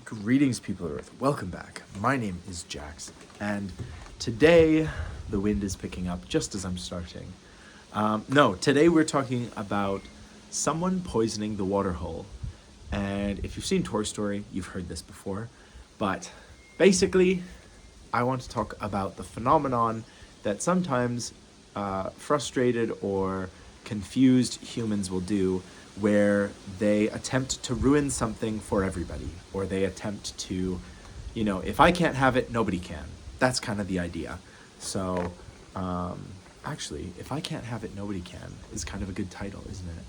Greetings, people of Earth. Welcome back. My name is Jax, and today the wind is picking up just as I'm starting. Today we're talking about someone poisoning the water hole. And if you've seen Toy Story, you've heard this before. But basically, I want to talk about the phenomenon that sometimes frustrated or confused humans will do, where they attempt to ruin something for everybody, or they attempt to, if I can't have it, nobody can. That's kind of the idea. So, actually, if I can't have it, nobody can is kind of a good title, isn't it?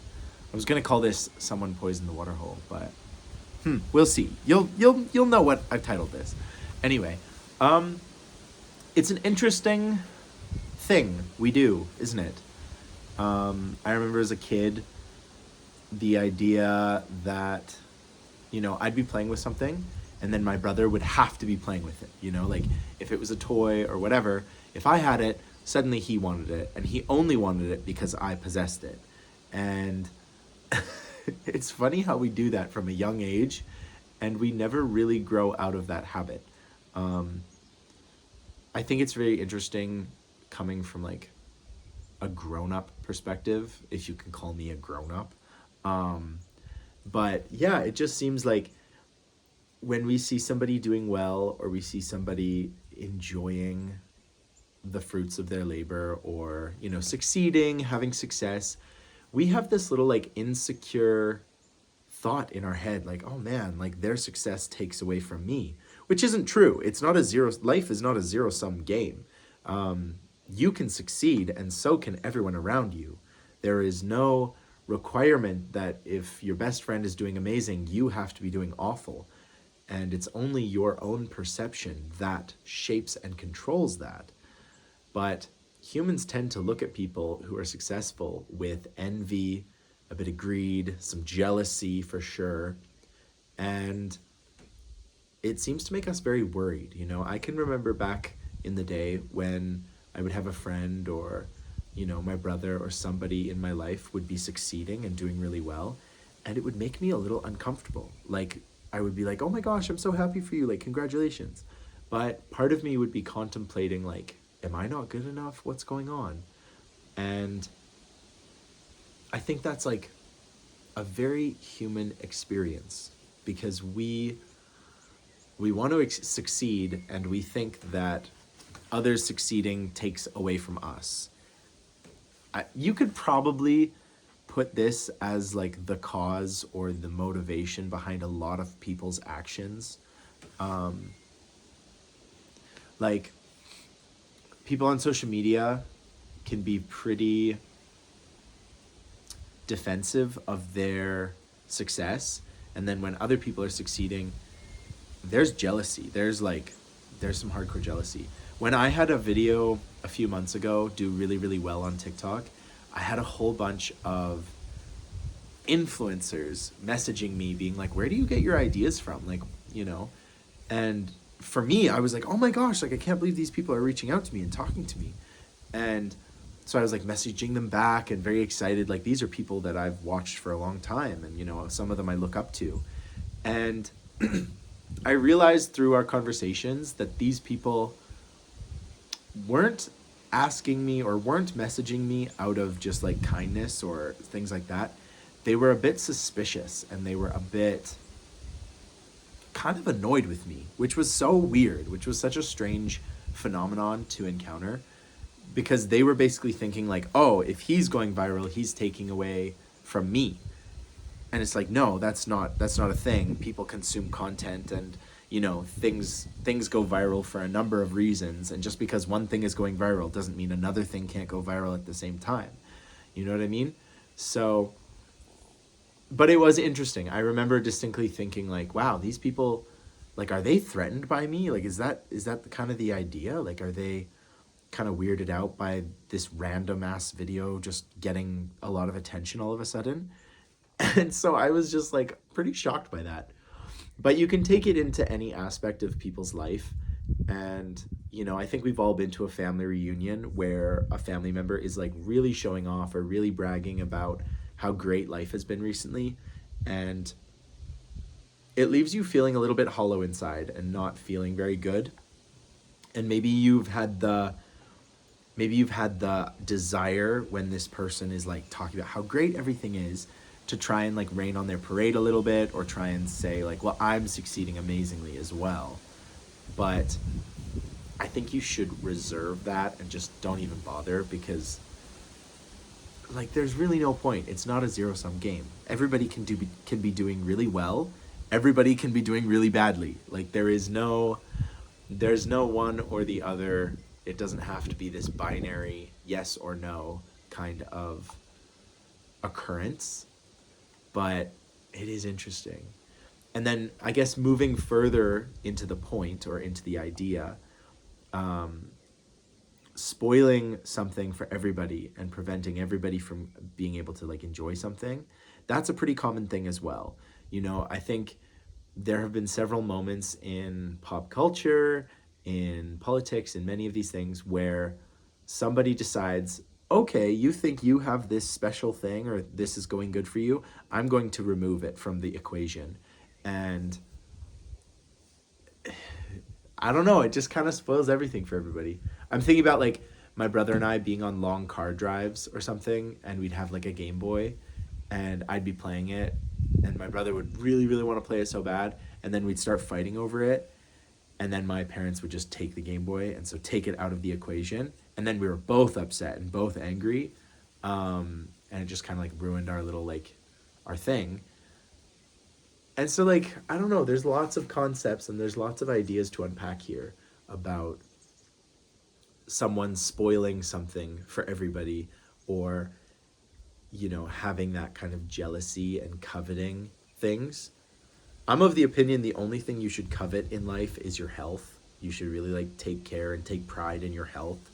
I was gonna call this "Someone Poisoned the Water Hole," but we'll see. You'll know what I've titled this. Anyway, it's an interesting thing we do, isn't it? I remember as a kid, the idea that, I'd be playing with something and then my brother would have to be playing with it, like if it was a toy or whatever, if I had it, suddenly he wanted it, and he only wanted it because I possessed it. And it's funny how we do that from a young age and we never really grow out of that habit. I think it's very interesting coming from like a grown-up perspective, if you can call me a grown-up. But yeah, it just seems like when we see somebody doing well, or we see somebody enjoying the fruits of their labor, or, succeeding, having success, we have this little like insecure thought in our head, like, oh man, like their success takes away from me, which isn't true. It's not life is not a zero-sum game. You can succeed and so can everyone around you. There is no requirement that if your best friend is doing amazing, you have to be doing awful. And it's only your own perception that shapes and controls that. But humans tend to look at people who are successful with envy, a bit of greed, some jealousy for sure. And it seems to make us very worried. I can remember back in the day when I would have a friend, or my brother or somebody in my life would be succeeding and doing really well, and it would make me a little uncomfortable. Like, I would be like, oh my gosh, I'm so happy for you, like, congratulations. But part of me would be contemplating, like, am I not good enough? What's going on? And I think that's like a very human experience, because we want to succeed, and we think that others succeeding takes away from us. You could probably put this as like the cause or the motivation behind a lot of people's actions. Like, people on social media can be pretty defensive of their success, and then when other people are succeeding, there's jealousy. There's some hardcore jealousy. When I had a video a few months ago do really, really well on TikTok, I had a whole bunch of influencers messaging me being like, where do you get your ideas from? Like, and for me, I was like, oh my gosh, like I can't believe these people are reaching out to me and talking to me. And so I was like messaging them back and very excited. Like, these are people that I've watched for a long time, and, some of them I look up to. And I realized through our conversations that these people weren't asking me or weren't messaging me out of just like kindness or things like that. They were a bit suspicious, and they were a bit kind of annoyed with me, which was so weird, which was such a strange phenomenon to encounter, because they were basically thinking like, oh, if he's going viral, he's taking away from me. And it's like, no, that's not a thing. People consume content, and things go viral for a number of reasons, and just because one thing is going viral doesn't mean another thing can't go viral at the same time. You know what I mean? So, but it was interesting. I remember distinctly thinking like, wow, these people, like, are they threatened by me? Like, is that kind of the idea? Like, are they kind of weirded out by this random ass video just getting a lot of attention all of a sudden? And so I was just like pretty shocked by that. But you can take it into any aspect of people's life. And, I think we've all been to a family reunion where a family member is like really showing off or really bragging about how great life has been recently. And it leaves you feeling a little bit hollow inside and not feeling very good. And maybe you've had the desire when this person is like talking about how great everything is to try and like rain on their parade a little bit, or try and say like, well, I'm succeeding amazingly as well. But I think you should reserve that and just don't even bother, because like there's really no point. It's not a zero-sum game. Everybody can be doing really well. Everybody can be doing really badly. Like there's no one or the other. It doesn't have to be this binary yes or no kind of occurrence, but it is interesting. And then I guess moving further into the point, or into the idea, spoiling something for everybody and preventing everybody from being able to like enjoy something, that's a pretty common thing as well. You know, I think there have been several moments in pop culture, in politics, in many of these things where somebody decides, okay, you think you have this special thing, or this is going good for you, I'm going to remove it from the equation. And I don't know, it just kind of spoils everything for everybody. I'm thinking about like my brother and I being on long car drives or something, and we'd have like a Game Boy, and I'd be playing it, and my brother would really, really want to play it so bad, and then we'd start fighting over it, and then my parents would just take the Game Boy, and so take it out of the equation, and then we were both upset and both angry, and it just kind of like ruined our little like our thing. And so like, I don't know, there's lots of concepts and there's lots of ideas to unpack here about someone spoiling something for everybody, or you know, having that kind of jealousy and coveting things. I'm of the opinion the only thing you should covet in life is your health. You should really like take care and take pride in your health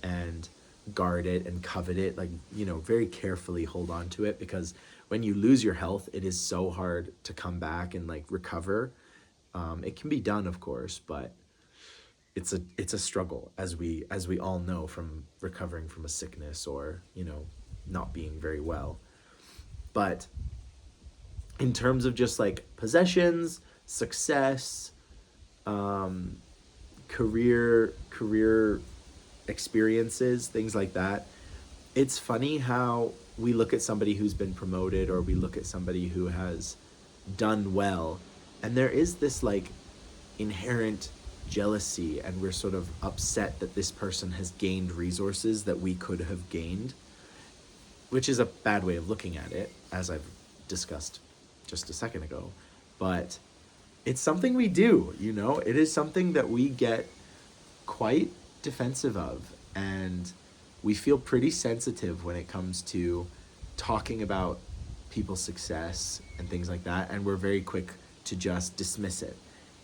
and guard it and covet it, like, you know, very carefully hold on to it, because when you lose your health, it is so hard to come back and like recover. It can be done, of course, but it's a struggle, as we all know from recovering from a sickness, or you know, not being very well. But in terms of just like possessions, success, career experiences, things like that, it's funny how we look at somebody who's been promoted, or we look at somebody who has done well, and there is this like inherent jealousy, and we're sort of upset that this person has gained resources that we could have gained, which is a bad way of looking at it, as I've discussed just a second ago. But it's something we do, you know, it is something that we get quite defensive of, and we feel pretty sensitive when it comes to talking about people's success and things like that, and we're very quick to just dismiss it.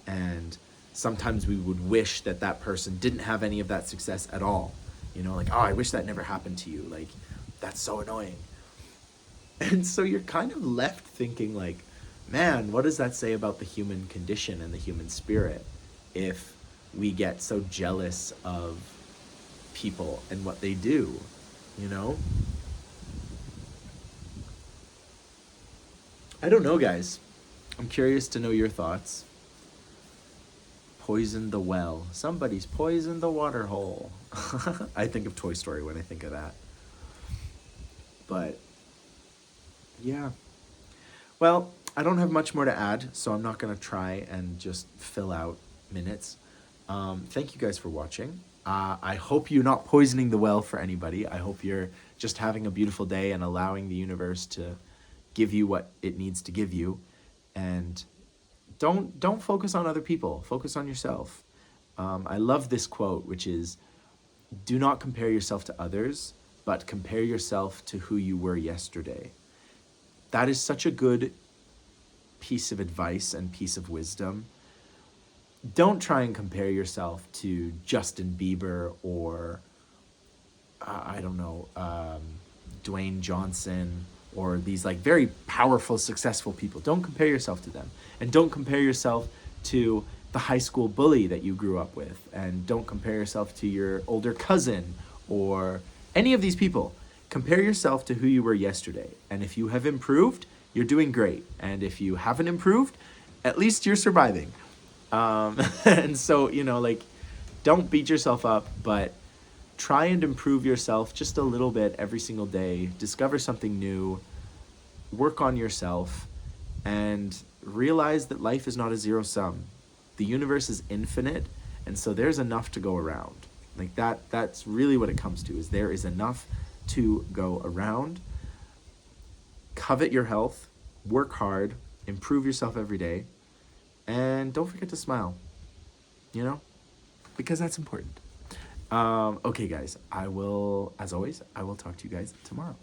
And sometimes we would wish that that person didn't have any of that success at all. You know, like, oh, I wish that never happened to you. Like, that's so annoying. And so you're kind of left thinking like, man, what does that say about the human condition and the human spirit if we get so jealous of people and what they do, you know? I don't know, guys. I'm curious to know your thoughts. Poison the well. Somebody's poisoned the water hole. I think of Toy Story when I think of that. But yeah. Well, I don't have much more to add, so I'm not going to try and just fill out minutes. Thank you guys for watching. I hope you're not poisoning the well for anybody. I hope you're just having a beautiful day and allowing the universe to give you what it needs to give you. And don't focus on other people. Focus on yourself. I love this quote, which is, do not compare yourself to others, but compare yourself to who you were yesterday. That is such a good piece of advice and piece of wisdom. Don't try and compare yourself to Justin Bieber or, I don't know, Dwayne Johnson, or these like very powerful, successful people. Don't compare yourself to them. And don't compare yourself to the high school bully that you grew up with. And don't compare yourself to your older cousin or any of these people. Compare yourself to who you were yesterday. And if you have improved, you're doing great. And if you haven't improved, at least you're surviving. And so, like, don't beat yourself up, but try and improve yourself just a little bit every single day. Discover something new, work on yourself, and realize that life is not a zero sum. The universe is infinite, and so there's enough to go around. Like that's really what it comes to, is there is enough to go around. Covet your health, work hard, improve yourself every day, and don't forget to smile, because that's important. Okay, guys, as always, I will talk to you guys tomorrow.